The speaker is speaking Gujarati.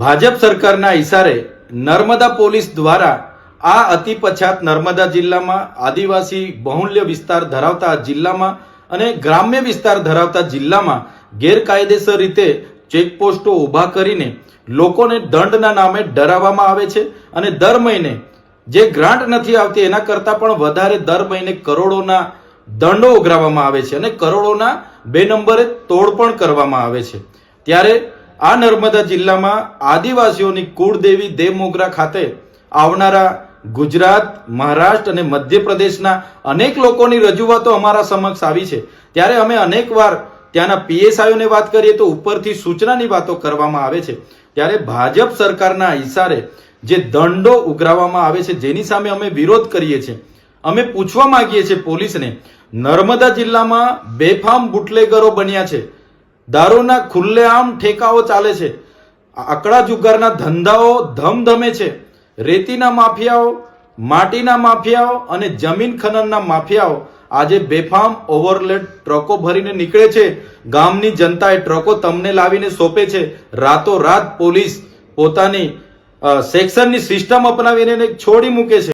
ભાજપ સરકારના ઇશારે નર્મદા પોલીસ દ્વારા આ અતિ પછાત નર્મદા જિલ્લામાં આદિવાસી બહુલ્ય વિસ્તાર ધરાવતા જિલ્લામાં અને ગ્રામ્ય વિસ્તાર ધરાવતા જિલ્લામાં ગેરકાયદેસર રીતે ચેકપોસ્ટો ઊભા કરીને લોકોને દંડના નામે ડરાવવામાં આવે છે અને દર મહિને જે ગ્રાન્ટ નથી આવતી એના કરતાં પણ વધારે દર મહિને કરોડોના દંડો ઉઘરાવવામાં આવે છે અને કરોડોના 2 નંબરે તોડ પણ કરવામાં આવે છે। ત્યારે આ નર્મદા જિલ્લામાં આદિવાસીઓની કુળદેવી દેવમોગરા ખાતે આવનારા ગુજરાત, મહારાષ્ટ્ર અને મધ્યપ્રદેશના અનેક લોકોની રજૂઆતો અમારા સમક્ષ આવી છે। ત્યારે અમે અનેકવાર ત્યાંના પીએસઆઈઓને વાત કરીએ તો ઉપરથી સૂચનાની વાતો કરવામાં આવે છે। ત્યારે ભાજપ સરકારના ઇશારે જે દંડો ઉઘરાવવામાં આવે છે જેની સામે અમે વિરોધ કરીએ છીએ। અમે પૂછવા માંગીએ છીએ પોલીસને, નર્મદા જિલ્લામાં બેફામ બુટલેગરો બન્યા છે, દારૂના ખુલ્લેઆમ ઠેકાઓ ચાલે છે, આકડા જુગારના ધંધાઓ ધમધમે છે, રેતીના માફિયાઓ, માટીના માફિયાઓ અને જમીન ખનનના માફિયાઓ આજે બેફામ ઓવરલોડ ટ્રકો ભરીને નીકળે છે। ગામની જનતા એ ટ્રકો તમને લાવીને સોંપે છે। રાતોરાત પોલીસ પોતાની સેક્શનની સિસ્ટમ અપનાવીને છોડી મૂકે છે।